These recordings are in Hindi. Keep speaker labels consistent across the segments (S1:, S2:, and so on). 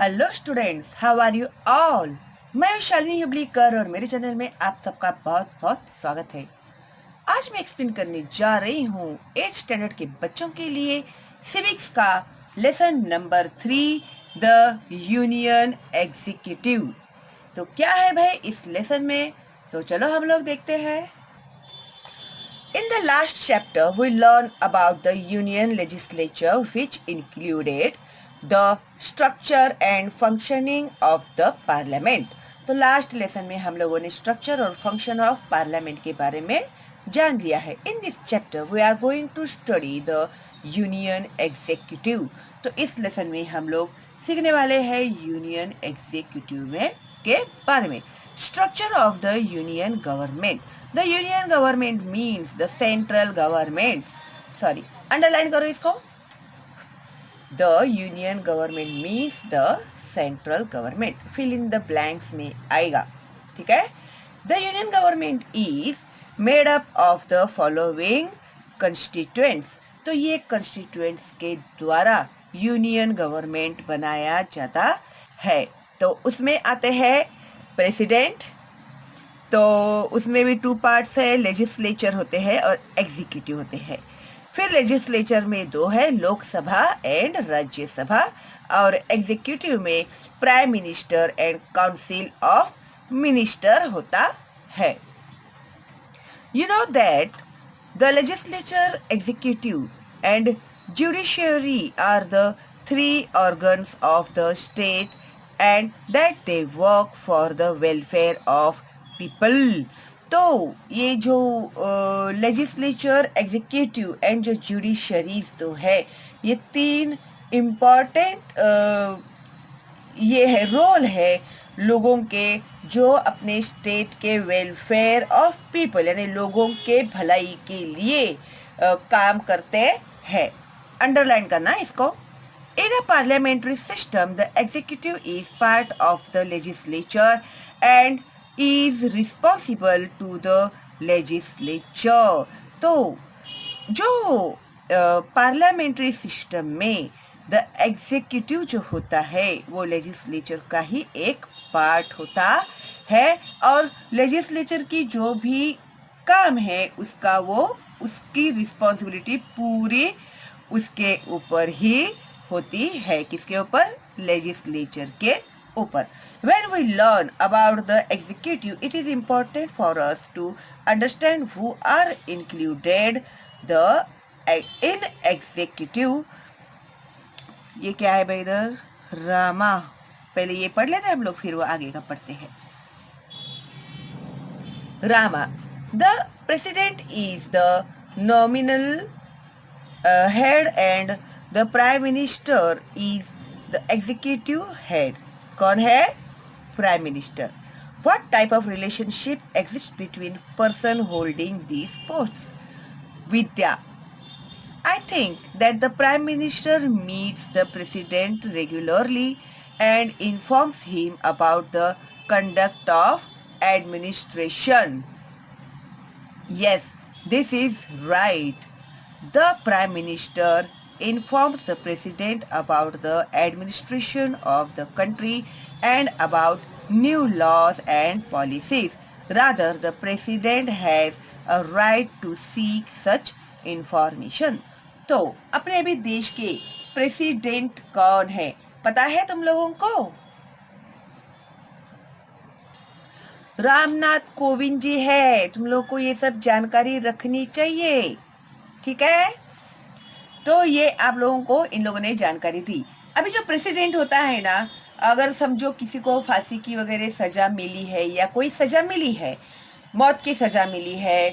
S1: Hello students, how are you all. मैं शालिनी हुबलीकर और मेरे चैनल में आप सबका बहुत बहुत स्वागत है। आज मैं एक्सप्लेन करने जा रही हूँ 8th स्टैंडर्ड के बच्चों के लिए सिविक्स का lesson number 3, the union executive. तो क्या है भाई इस लेसन में, तो चलो हम लोग देखते हैं। In the last chapter, we learned about the Union legislature, which included the structure and functioning of the parliament. तो लास्ट लेसन में हम लोगों ने स्ट्रक्चर और फंक्शन ऑफ पार्लियामेंट के बारे में जान लिया है। In this chapter we are going to study the union executive. तो इस लेसन में हम लोग सीखने वाले हैं यूनियन एग्जीक्यूटिव में के बारे में। Structure of the union government. The union government means the central government. Sorry, underline करो इसको। The union government means the central government. Fill in the blanks में आएगा, ठीक है। The union government is made up of the following constituents. तो ये कंस्टिट्यूएंट्स के द्वारा यूनियन गवर्नमेंट बनाया जाता है। तो उसमें आते हैं प्रेसिडेंट, तो उसमें भी 2 पार्ट्स है, लेजिस्लेचर होते हैं और एग्जीक्यूटिव होते हैं। फिर लेजिस्लेचर में 2 है, लोकसभा एंड राज्यसभा, और एग्जीक्यूटिव में prime minister and council of minister होता है। You know that the legislature, executive and judiciary are the 3 organs of the state and that they work for the welfare of people। तो ये जो लेजिस्लेचर, एग्जीक्यूटिव एंड जो जुडिशरीज तो है, ये 3 इम्पॉर्टेंट ये है रोल है लोगों के, जो अपने स्टेट के वेलफेयर ऑफ पीपल यानी लोगों के भलाई के लिए काम करते हैं। अंडरलाइन करना इसको। In a parliamentary system, the executive is part of the legislature and is responsible to the legislature। तो जो पार्लियामेंट्री सिस्टम में द एग्जीक्यूटिव जो होता है वो लेजिस्लेचर का ही एक पार्ट होता है, और लेजिस्लेचर की जो भी काम है उसका उसकी रिस्पॉन्सिबिलिटी पूरी उसके ऊपर ही होती है। किसके ऊपर? लेजिस्लेचर के ऊपर। When we learn about the executive, it is important for us to understand who are included in executive। ये क्या है भाई इधर? रामा। पहले ये पढ़ लेते हैं हम लोग, फिर वो आगे का पढ़ते हैं। Rama. The president is the nominal head and the prime minister is the executive head। कौन है? Prime minister. What type of relationship exists between person holding these posts? Vidya। I think that the prime minister meets the president regularly and informs him about the conduct of administration। Yes, this is right। The prime minister informs the president about the administration of the country and about new laws and policies। Rather, the president has a right to seek such information। तो अपने भी देश के प्रेसिडेंट कौन है पता है तुम लोगों को? रामनाथ कोविंद जी है। तुम लोग को ये सब जानकारी रखनी चाहिए, ठीक है। तो ये आप लोगों को इन लोगों ने जानकारी दी। अभी जो प्रेसिडेंट होता है ना, अगर समझो किसी को फांसी की वगैरह सजा मिली है या कोई सजा मिली है, मौत की सजा मिली है,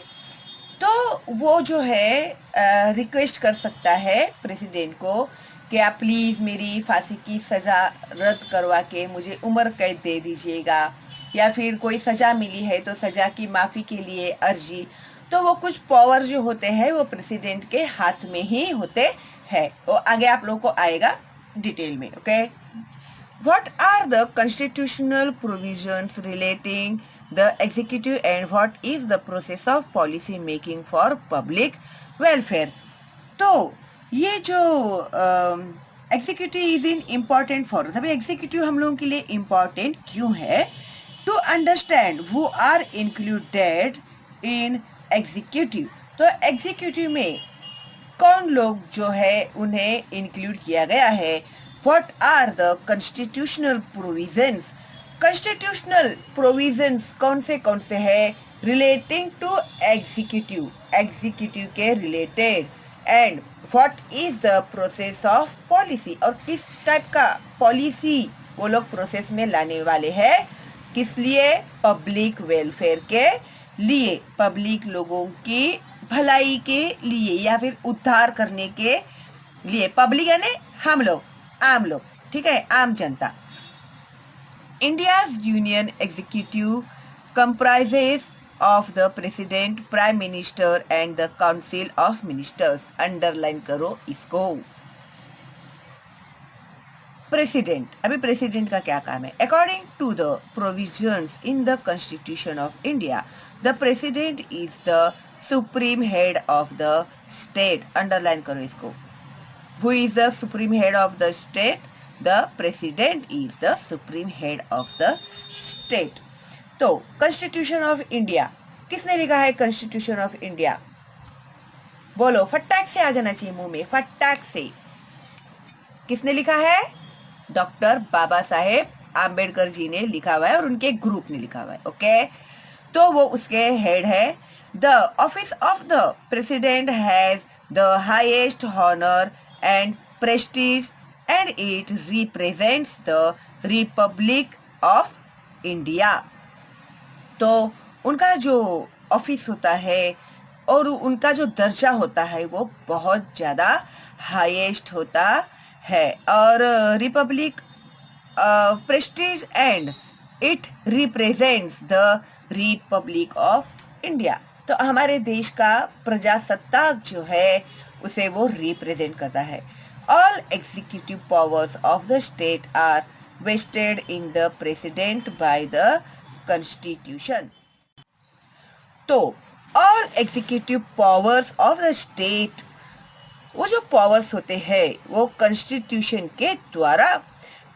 S1: तो वो जो है रिक्वेस्ट कर सकता है प्रेसिडेंट को कि आप प्लीज़ मेरी फांसी की सजा रद्द करवा के मुझे उम्र कैद दे दीजिएगा, या फिर कोई सजा मिली है तो सजा की माफ़ी के लिए अर्जी। तो वो कुछ पावर जो होते हैं वो प्रेसिडेंट के हाथ में ही होते हैं। वो आगे आप लोगों को आएगा डिटेल में, okay. What are the constitutional provisions relating the executive and what is the process of policy making for public welfare. तो ये जो executive is in important for, अभी एग्जीक्यूटिव हम लोगों के लिए इम्पॉर्टेंट क्यों है? To understand who are included in executive, तो एग्जीक्यूटिव में कौन लोग जो है उन्हें इंक्लूड किया गया है। What are the constitutional provisions, constitutional provisions कौन से है रिलेटिंग टू एग्जीक्यूटिव, एग्जीक्यूटिव के रिलेटेड। And what is the process of policy, और किस टाइप का पॉलिसी वो लोग प्रोसेस में लाने वाले हैं, किस लिए? पब्लिक वेलफेयर के लिए, पब्लिक लोगों की भलाई के लिए या फिर उद्धार करने के लिए। पब्लिक यानी हम लोग, आम लोग, ठीक है, आम जनता। India's union executive comprises of the president, prime minister and the council of ministers। Underline करो इसको। प्रेसिडेंट, अभी प्रेसिडेंट का क्या काम है? According to the provisions in the constitution of India, the president is the supreme head of the state. Underline करो इसको। Who is the supreme head of the state? The president is the supreme head of the state. तो कॉन्स्टिट्यूशन ऑफ इंडिया किसने लिखा है? कॉन्स्टिट्यूशन ऑफ इंडिया बोलो, फटाक से आ जाना चाहिए मुंह में, फटाक से। किसने लिखा है? डॉक्टर बाबा साहेब आम्बेडकर जी ने लिखा हुआ है और उनके ग्रुप ने लिखा हुआ है। ओके, तो वो उसके हेड है। The office of the president has the highest honour and prestige and it represents the republic of India. तो उनका जो ऑफिस होता है और उनका जो दर्जा होता है वो बहुत ज़्यादा हाईएस्ट होता है, और Republic Prestige and it represents the republic of India. तो हमारे देश का प्रजासत्ताक जो है उसे वो रिप्रेजेंट करता है। All executive powers of the state are vested in the president by the constitution. तो all executive powers of the state, वो जो पावर्स होते हैं वो कॉन्स्टिट्यूशन के द्वारा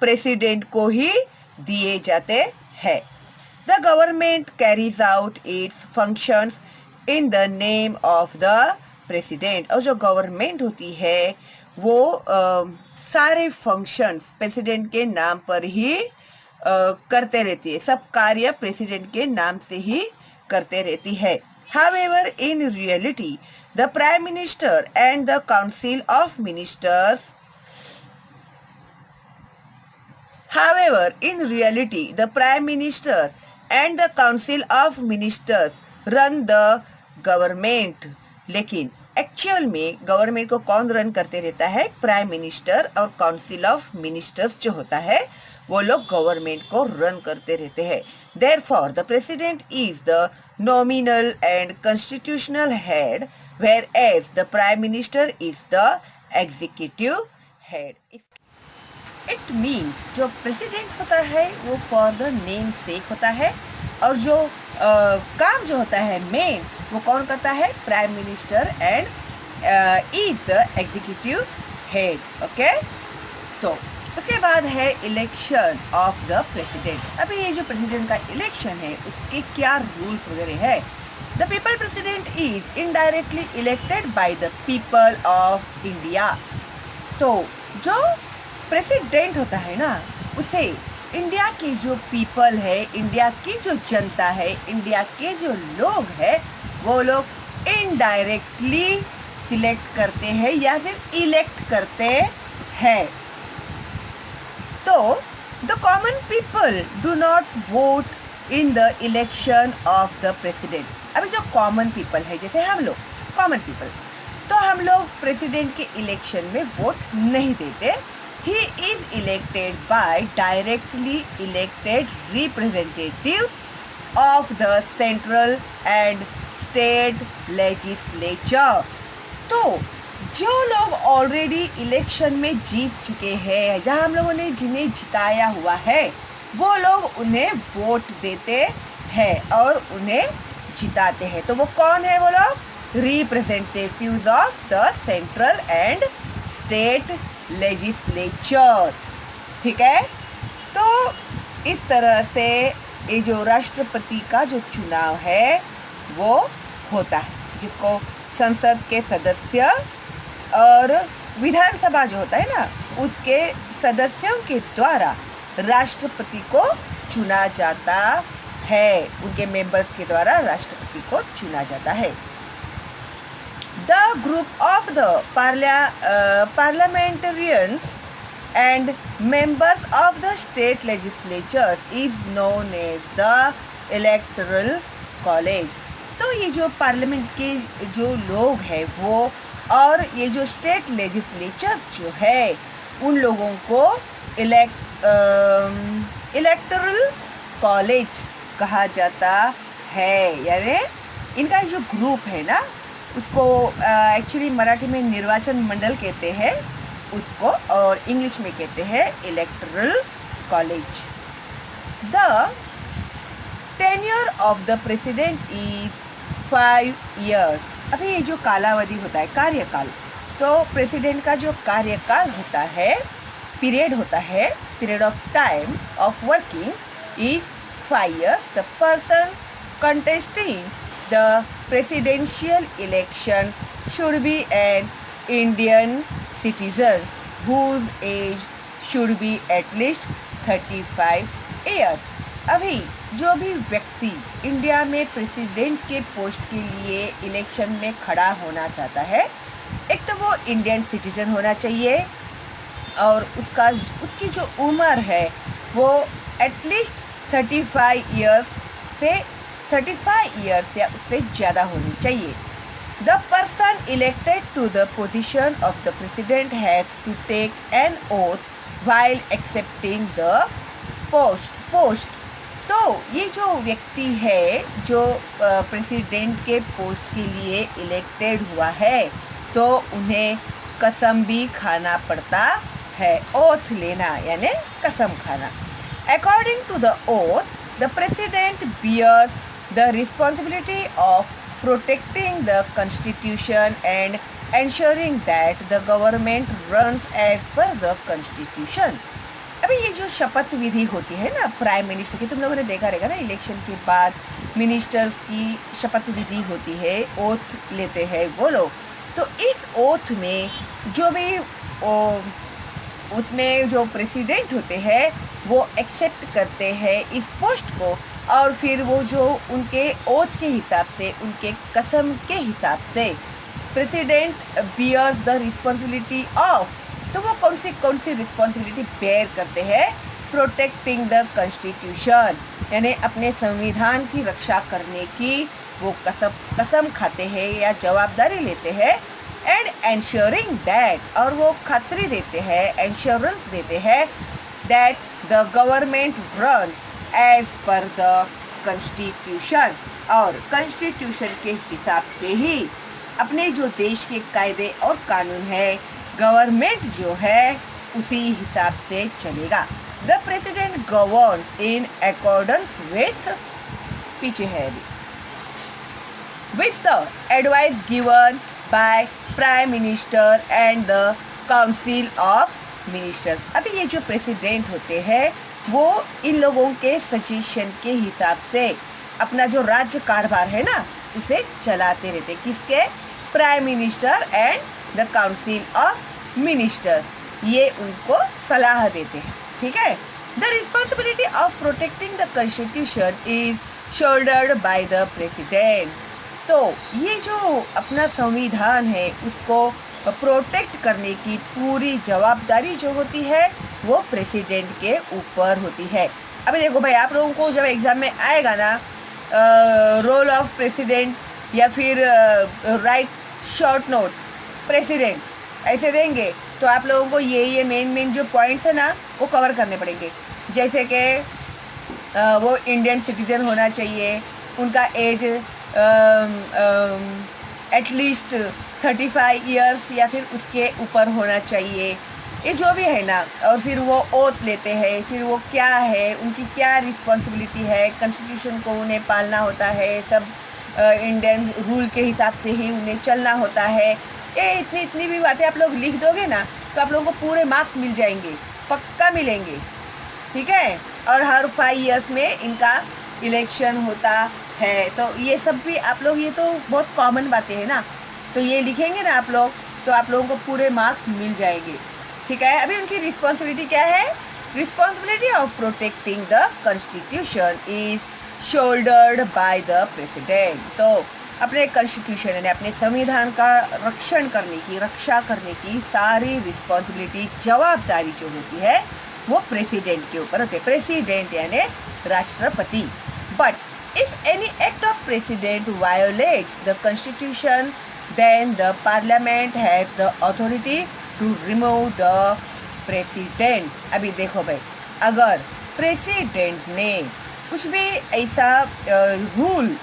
S1: प्रेसिडेंट को ही दिए जाते हैं। The government carries out it's functions in the name of the president, और जो गवर्नमेंट होती है वो सारे फंक्शंस प्रेसिडेंट के नाम पर ही करते रहती है, सब कार्य प्रेसिडेंट के नाम से ही करते रहती है। However, in reality, the Prime Minister and the Council of Ministers, however, in reality, the Prime Minister and the Council of Ministers run the government। लेकिन एक्चुअल में गवर्नमेंट को कौन रन करते रहता है? प्राइम मिनिस्टर और काउंसिल ऑफ मिनिस्टर्स जो होता है वो लोग गवर्नमेंट को रन करते रहते हैं। Therefore, the president is the nominal and constitutional head, whereas the prime minister is the executive head। It means जो प्रेसिडेंट होता है वो फॉर द नेम सेक होता है, और जो काम जो होता है मेन वो कौन करता है? Prime minister and is the executive head. Okay, तो उसके बाद है इलेक्शन ऑफ द प्रेसिडेंट। अभी ये जो प्रेसिडेंट का इलेक्शन है उसके क्या रूल्स वगैरह है? The people president is indirectly elected by the people of India. तो जो प्रेसिडेंट होता है ना उसे इंडिया के जो पीपल है, इंडिया की जो जनता है, इंडिया के जो लोग हैं वो लोग इनडायरेक्टली सिलेक्ट करते हैं या फिर इलेक्ट करते हैं। तो the common people do not vote in the election of the president. अभी जो कॉमन पीपल है जैसे हम लोग कॉमन पीपल, तो हम लोग प्रेसिडेंट के इलेक्शन में वोट नहीं देते। He is elected by directly elected representatives of the central and state legislature। तो जो लोग ऑलरेडी इलेक्शन में जीत चुके हैं, जहाँ हम लोगों ने जिन्हें जिताया हुआ है वो लोग उन्हें वोट देते हैं और उन्हें जिताते हैं। तो वो कौन है? वो लोग representatives of the central and state legislature. ठीक है, तो इस तरह से ये जो राष्ट्रपति का जो चुनाव है वो होता है, जिसको संसद के सदस्य और विधानसभा जो होता है ना, उसके सदस्यों के द्वारा राष्ट्रपति को चुना जाता है, उनके मेंबर्स के द्वारा राष्ट्रपति को चुना जाता है। The group of the parliamentarians and members of the state legislatures is known as the electoral college। तो ये जो पार्लियामेंट के जो लोग हैं वो और ये जो स्टेट लेजिस्लेचर्स जो है उन लोगों को इलेक्टोरल कॉलेज कहा जाता है। यानी इनका जो ग्रुप है ना उसको एक्चुअली मराठी में निर्वाचन मंडल कहते हैं उसको, और इंग्लिश में कहते हैं electoral college. The tenure of the president is 5 years। अभी ये जो कालावधि होता है, कार्यकाल, तो प्रेसिडेंट का जो कार्यकाल होता है, पीरियड होता है, period of time of working is 5 years। The person contesting the presidential elections should be an Indian citizen whose age should be at least 35 years। अभी जो भी व्यक्ति इंडिया में प्रेसिडेंट के पोस्ट के लिए इलेक्शन में खड़ा होना चाहता है, एक तो वो इंडियन सिटीजन होना चाहिए और उसकी जो उम्र है वो एटलीस्ट 35 years या उससे ज़्यादा होनी चाहिए। The person elected to the position of the president has to take an oath while accepting the post। तो ये जो व्यक्ति है जो प्रेसिडेंट के पोस्ट के लिए इलेक्टेड हुआ है तो उन्हें कसम भी खाना पड़ता है, ओथ लेना यानी कसम खाना। According to the oath, the president bears the responsibility of protecting the constitution and ensuring that the government runs as per the constitution। अभी ये जो शपथ विधि होती है ना प्राइम मिनिस्टर की, तुम लोगों ने देखा रहेगा ना, इलेक्शन के बाद मिनिस्टर्स की शपथ विधि होती है, ओथ लेते हैं वो लोग। तो इस ओथ में जो भी उसमें जो प्रेसिडेंट होते हैं वो एक्सेप्ट करते हैं इस पोस्ट को, और फिर वो जो उनके ओथ के हिसाब से, उनके कसम के हिसाब से president bears the responsibility of, तो वो कौन सी रिस्पॉन्सिबिलिटी बेयर करते हैं, प्रोटेक्टिंग द कॉन्स्टिट्यूशन यानी अपने संविधान की रक्षा करने की वो कसम खाते हैं या जवाबदारी लेते हैं। एंड एंश्योरिंग दैट, और वो खातरी देते हैं, एंश्योरेंस देते हैं that the government runs as per the constitution, और कॉन्स्टिट्यूशन के हिसाब से ही अपने जो देश के कायदे और कानून है, गवर्नमेंट जो है उसी हिसाब से चलेगा। The president governs in accordance with, पीछे है अभी, with the advice given by prime minister and the council of ministers. अभी ये जो प्रेसिडेंट होते हैं वो इन लोगों के सजेशन के हिसाब से अपना जो राज्य कारभार है ना उसे चलाते रहते, किसके, prime minister and the council of ministers, ये उनको सलाह देते हैं। ठीक है, the responsibility of protecting the constitution is shouldered bye the president. तो ये जो अपना संविधान है उसको प्रोटेक्ट करने की पूरी जवाबदारी जो होती है वो प्रेसिडेंट के ऊपर होती है। अभी देखो भाई, आप लोगों को जब एग्जाम में आएगा ना रोल ऑफ प्रेसिडेंट या फिर राइट शॉर्ट नोट्स प्रेसिडेंट ऐसे देंगे, तो आप लोगों को ये मेन जो पॉइंट्स है ना वो कवर करने पड़ेंगे। जैसे कि वो इंडियन सिटीजन होना चाहिए, उनका एज एटलीस्ट 35 इयर्स या फिर उसके ऊपर होना चाहिए, ये जो भी है ना, और फिर वो ओथ लेते हैं, फिर वो क्या है, उनकी क्या रिस्पॉन्सिबिलिटी है, कॉन्स्टिट्यूशन को उन्हें पालना होता है, सब इंडियन रूल के हिसाब से ही उन्हें चलना होता है। ये इतनी भी बातें आप लोग लिख दोगे ना तो आप लोगों को पूरे मार्क्स मिल जाएंगे, पक्का मिलेंगे, ठीक है। और हर 5 इयर्स में इनका इलेक्शन होता है। तो ये सब भी आप लोग, ये तो बहुत कॉमन बातें हैं ना, तो ये लिखेंगे ना आप लोग, तो आप लोगों को पूरे मार्क्स मिल जाएंगे, ठीक है। अभी उनकी रिस्पॉन्सिबिलिटी क्या है? Responsibility of protecting the constitution is shouldered bye the president. तो अपने कॉन्स्टिट्यूशन यानी अपने संविधान का रक्षा करने की सारी रिस्पॉन्सिबिलिटी, जवाबदारी जो होती है वो प्रेसिडेंट के ऊपर होते हैं। प्रेसिडेंट यानी राष्ट्रपति। But if any act of president violates the constitution then the parliament has the authority to remove the president. अभी देखो भाई, अगर प्रेसिडेंट ने कुछ भी ऐसा रूल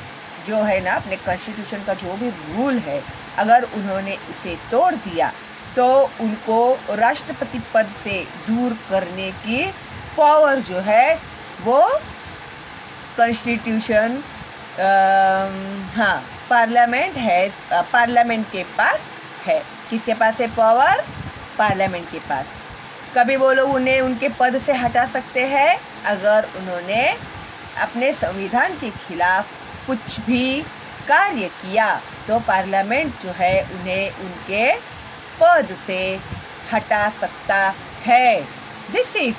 S1: जो है ना, अपने कॉन्स्टिट्यूशन का जो भी रूल है, अगर उन्होंने इसे तोड़ दिया तो उनको राष्ट्रपति पद से दूर करने की पावर जो है वो कॉन्स्टिट्यूशन पार्लियामेंट के पास है। किसके पास है पावर? पार्लियामेंट के पास। कभी वो लोग उन्हें उनके पद से हटा सकते हैं अगर उन्होंने अपने संविधान के खिलाफ कुछ भी कार्य किया, तो पार्लियामेंट जो है उन्हें उनके पद से हटा सकता है। This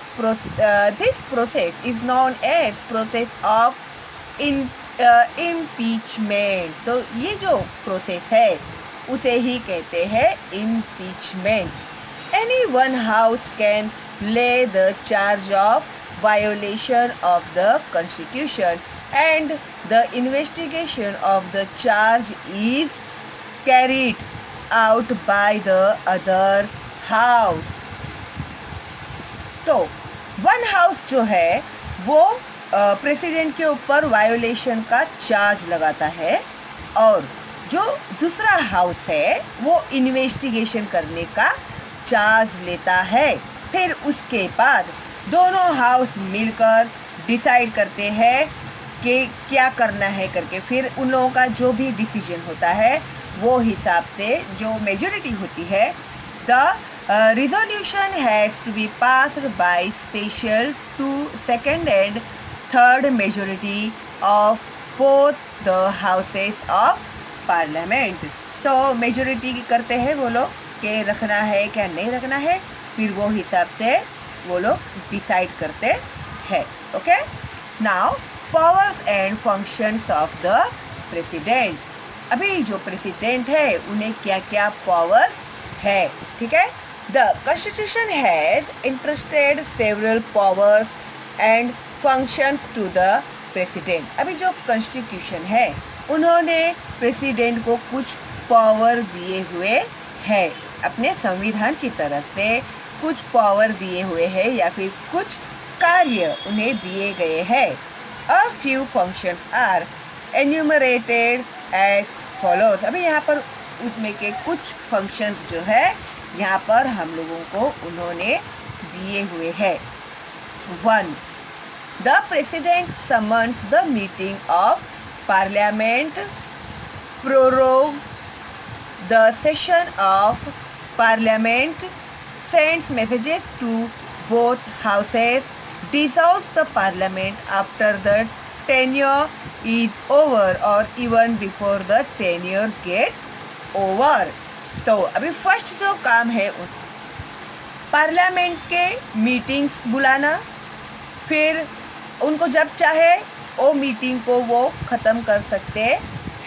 S1: process is known as process of impeachment. तो ये जो प्रोसेस है उसे ही कहते हैं impeachment. Any one house can lay the charge of violation of the Constitution and the investigation of the charge is carried out by the other house। तो वन हाउस जो है वो प्रेसिडेंट के ऊपर वायोलेशन का चार्ज लगाता है और जो दूसरा हाउस है वो इन्वेस्टिगेशन करने का चार्ज लेता है। फिर उसके बाद दोनों हाउस मिलकर डिसाइड करते हैं कि क्या करना है करके। फिर उन लोगों का जो भी डिसीजन होता है वो हिसाब से जो मेजॉरिटी होती है, the resolution has to be passed by special to second and third majority of both the houses of parliament। तो मेजोरिटी करते हैं वो लोग कि रखना है क्या नहीं रखना है, फिर वो हिसाब से वो लोग डिसाइड करते हैं। Okay, now powers and functions of the president. अभी जो प्रेसिडेंट है उन्हें क्या क्या पावर्स है, ठीक है। The Constitution has entrusted several powers and functions to the President। अभी जो Constitution है उन्होंने प्रेसिडेंट को कुछ पावर दिए हुए हैं, अपने संविधान की तरफ से कुछ पावर दिए हुए हैं या फिर कुछ कार्य उन्हें दिए गए हैं। A few functions are enumerated as follows। अभी यहाँ पर उसमें के कुछ functions जो है यहाँ पर हम लोगों को उन्होंने दिए हुए हैं। 1. The President summons the meeting of Parliament, prorogue the session of Parliament, sends messages to both houses, dissolves the Parliament after the tenure is over or even before the tenure gets over। तो अभी फर्स्ट जो काम है पार्लियामेंट के मीटिंग्स बुलाना, फिर उनको जब चाहे वो मीटिंग को वो ख़त्म कर सकते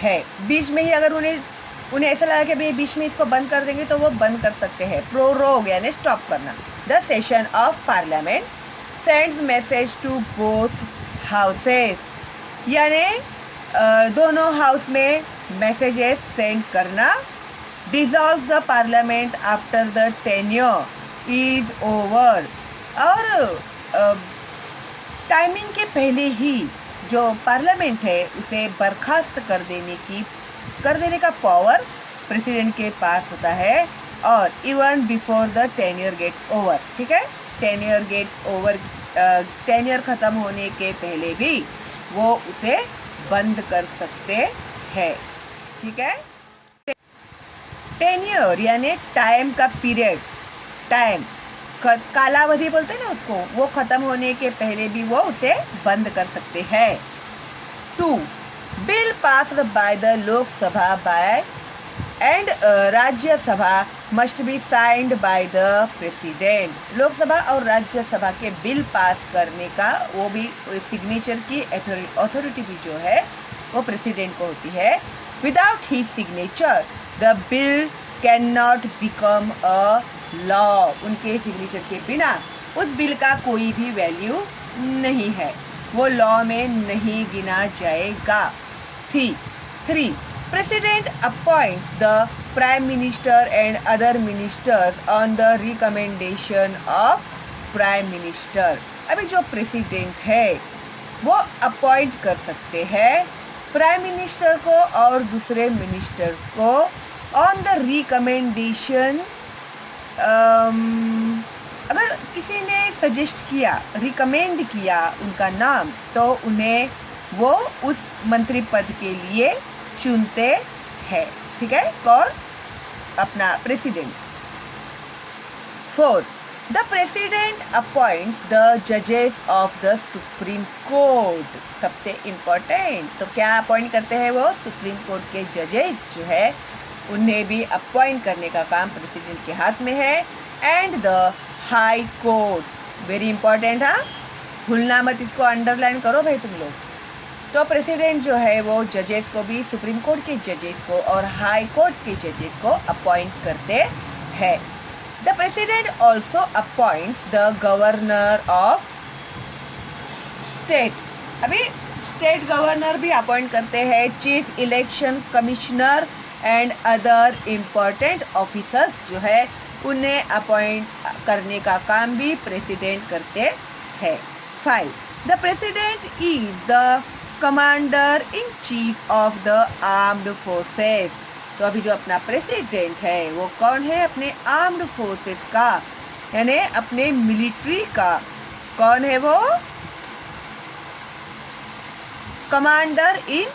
S1: हैं। बीच में ही अगर उन्हें ऐसा लगा कि भाई बीच में इसको बंद कर देंगे तो वो बंद कर सकते हैं। प्रोरोग यानी स्टॉप करना। The session of parliament sends message to both houses, यानी दोनों हाउस में मैसेजेस सेंड करना। dissolves the parliament after the tenure is over। और टाइमिंग के पहले ही जो पार्लियामेंट है उसे बर्खास्त कर देने का पावर प्रेसिडेंट के पास होता है। और even before the tenure gets over, ठीक है। टेन्योर ख़त्म होने के पहले भी वो उसे बंद कर सकते हैं, ठीक है। टेन्योर यानी टाइम का पीरियड, टाइम, कालावधि बोलते हैं ना उसको, वो खत्म होने के पहले भी वो उसे बंद कर सकते हैं। 2. Bill passed by the Lok Sabha by and Rajya Sabha must be signed by the president. Lok Sabha और राज्यसभा के बिल पास करने का वो भी सिग्नेचर की अथॉरिटी भी जो है वो प्रेसिडेंट को होती है। Without he signature the bill can not become a law. उनके सिग्नेचर के बिना उस बिल का कोई भी वैल्यू नहीं है, वो लॉ में नहीं गिना जाएगा। 3. President appoints the Prime Minister and other ministers on the recommendation of Prime Minister। अभी जो प्रेसिडेंट है वो अपॉइंट कर सकते हैं प्राइम मिनिस्टर को और दूसरे मिनिस्टर्स को ऑन द रिकमेंडेशन। अगर किसी ने सजेस्ट किया, रिकमेंड किया उनका नाम, तो उन्हें वो उस मंत्री पद के लिए चुनते हैं। ठीक है, कौन? अपना president. 4. The president appoints the जजेस ऑफ द सुप्रीम कोर्ट। सबसे इम्पोर्टेंट, तो क्या अपॉइंट करते हैं वो? सुप्रीम कोर्ट के जजेस जो है उन्हें भी अपॉइंट करने का काम प्रेसिडेंट के हाथ में है। And the high courts, very important, हाँ, भूलना मत, इसको अंडरलाइन करो भाई तुम लोग। तो प्रेसिडेंट जो है वो जजेस को भी, सुप्रीम कोर्ट के जजेस को और हाई कोर्ट के जजेस को अपॉइंट करते हैं। The president also appoints the governor of state. अभी स्टेट गवर्नर भी अपॉइंट करते हैं, chief election commissioner and other important officers जो है उन्हें अपॉइंट करने का काम भी प्रेसिडेंट करते हैं। 5. The president is the commander in chief of the armed forces. तो अभी जो अपना प्रेसिडेंट है वो कौन है? अपने आर्म्ड फोर्सेस का, यानी अपने मिलिट्री का कौन है वो? कमांडर इन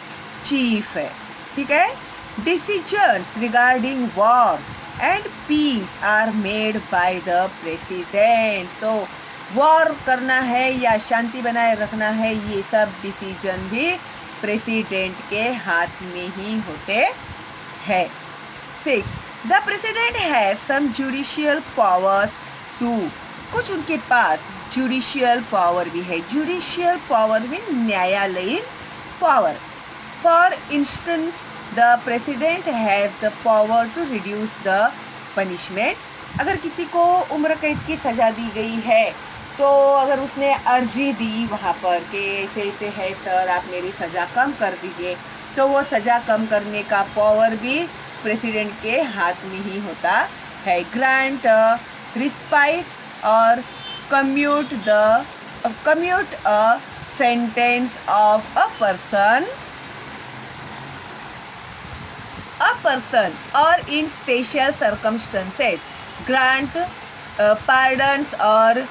S1: चीफ है। ठीक है, decisions regarding war and peace are made by the president. तो वॉर करना है या शांति बनाए रखना है, ये सब डिसीजन भी प्रेसिडेंट के हाथ में ही होते हैं। 6. The president has some judicial powers too. कुछ उनके पास जुडिशियल पावर भी है। जुडिशियल पावर मीन न्यायालयीन power. For instance the president has the power to reduce the punishment. अगर किसी को उम्र कैद की सजा दी गई है तो अगर उसने अर्जी दी वहाँ पर कि ऐसे ऐसे है सर, आप मेरी सज़ा कम कर दीजिए, तो वो सज़ा कम करने का पावर भी प्रेसिडेंट के हाथ में ही होता है। ग्रांट रिस्पाइट और commute a sentence of a person और इन स्पेशल सर्कमस्टेंसेस ग्रांट pardons और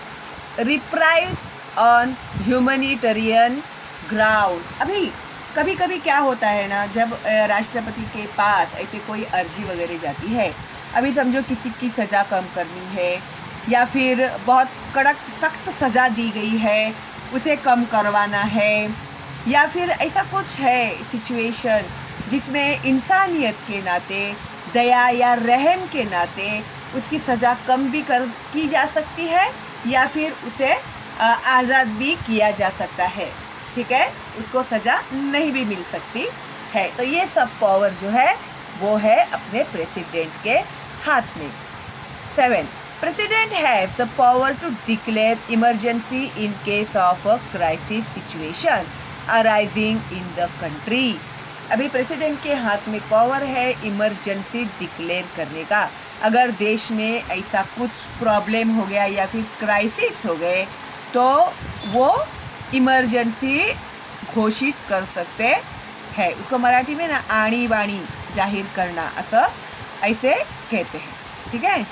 S1: रिप्राइज ऑन ह्यूमैनिटेरियन ग्राउंड्स। अभी कभी कभी क्या होता है ना, जब राष्ट्रपति के पास ऐसे कोई अर्जी वगैरह जाती है, अभी समझो किसी की सज़ा कम करनी है या फिर बहुत कड़क सख्त सज़ा दी गई है, उसे कम करवाना है, या फिर ऐसा कुछ है सिचुएशन जिसमें इंसानियत के नाते, दया या रहम के नाते उसकी सज़ा कम भी की जा सकती है या फिर उसे आज़ाद भी किया जा सकता है। ठीक है, उसको सज़ा नहीं भी मिल सकती है। तो ये सब पावर जो है वो है अपने प्रेसिडेंट के हाथ में। 7. President has the power to declare emergency in case of a crisis situation arising in the country. अभी प्रेसिडेंट के हाथ में पावर है इमरजेंसी डिक्लेयर करने का। अगर देश में ऐसा कुछ प्रॉब्लम हो गया या फिर क्राइसिस हो गए तो वो इमरजेंसी घोषित कर सकते हैं। उसको मराठी में ना आणीबाणी जाहिर करना ऐसे कहते हैं। ठीक है,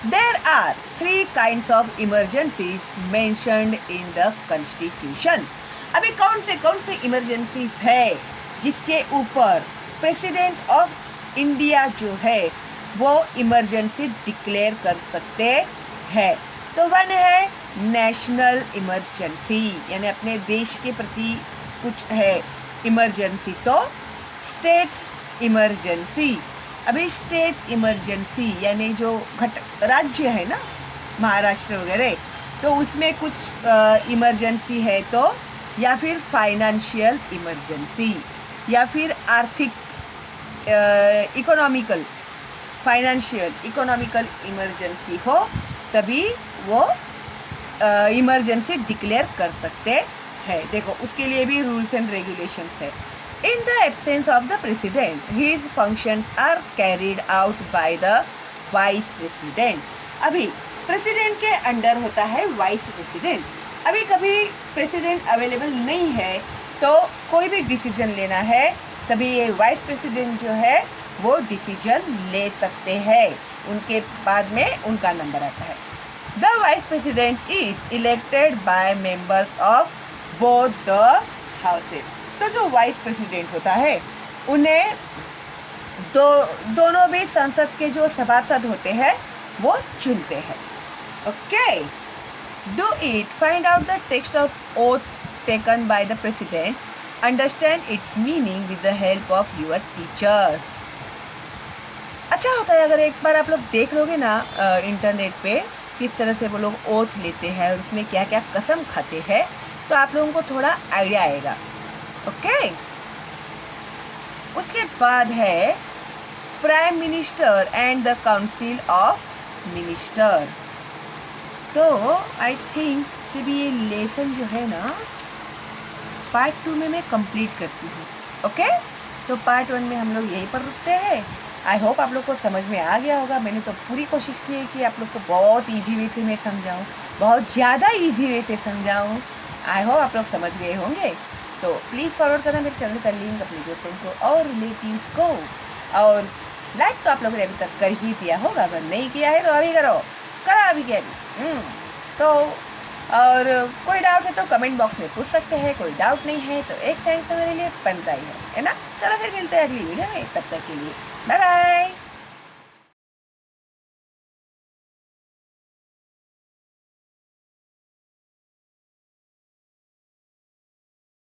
S1: there are 3 kinds of emergencies mentioned in the constitution. अभी कौन से इमरजेंसीज है जिसके ऊपर प्रेसिडेंट ऑफ इंडिया जो है वो इमरजेंसी डिक्लेयर कर सकते हैं। तो वन है नेशनल इमरजेंसी, यानी अपने देश के प्रति कुछ है इमरजेंसी। तो स्टेट इमरजेंसी, अभी स्टेट इमरजेंसी यानी जो राज्य है ना, महाराष्ट्र वगैरह, तो उसमें कुछ इमरजेंसी है तो, या फिर फाइनेंशियल इमरजेंसी, या फिर आर्थिक इकोनॉमिकल, फाइनेंशियल इकोनॉमिकल इमरजेंसी हो, तभी वो इमरजेंसी डिक्लेयर कर सकते हैं। देखो उसके लिए भी रूल्स एंड रेगुलेशंस है। In the absence of the president his functions are carried out by the vice president. अभी प्रेसिडेंट के अंडर होता है वाइस प्रेसिडेंट। अभी कभी प्रेसिडेंट अवेलेबल नहीं है तो कोई भी डिसीजन लेना है, तभी ये वाइस प्रेसिडेंट जो है वो डिसीजन ले सकते हैं, उनके बाद में उनका नंबर आता है। The vice president is elected by members of both the houses. तो जो वाइस प्रेसिडेंट होता है उन्हें दोनों भी संसद के जो सभासद होते हैं वो चुनते हैं। Okay, do it, find out the text of oath taken by the president, understand it's meaning with the help of your teachers. अच्छा होता है अगर एक बार आप लोग देख लोगे ना इंटरनेट पे किस तरह से वो लोग ओथ लेते हैं और उसमें क्या क्या कसम खाते हैं, तो आप लोगों को थोड़ा आइडिया आएगा। ओके, उसके बाद है prime minister and the council of minister. तो आई थिंक जब ये लेसन जो है ना पार्ट 2 में मैं कंप्लीट करती हूँ। ओके, तो पार्ट 1 में हम लोग यहीं पर रुकते हैं। आई होप आप लोग को समझ में आ गया होगा। मैंने तो पूरी कोशिश की है कि आप लोग को बहुत ईजी वे से मैं समझाऊँ, बहुत ज़्यादा ईजी वे से समझाऊँ। आई होप आप लोग समझ गए होंगे। तो प्लीज़ फॉरवर्ड करना मेरे चैनल का लिंक अपने दोस्तों को और रिलेटिव्स को, और लाइक तो आप लोगों ने अभी तक कर ही दिया होगा, अगर नहीं किया है तो अभी करो, करा अभी क्या अभी। तो और कोई डाउट है तो कमेंट बॉक्स में पूछ सकते हैं, कोई डाउट नहीं है तो एक थैंक्स तो मेरे लिए बनता ही है ना। चलो फिर मिलते हैं अगली वीडियो में, तब तक के लिए बाय बाय।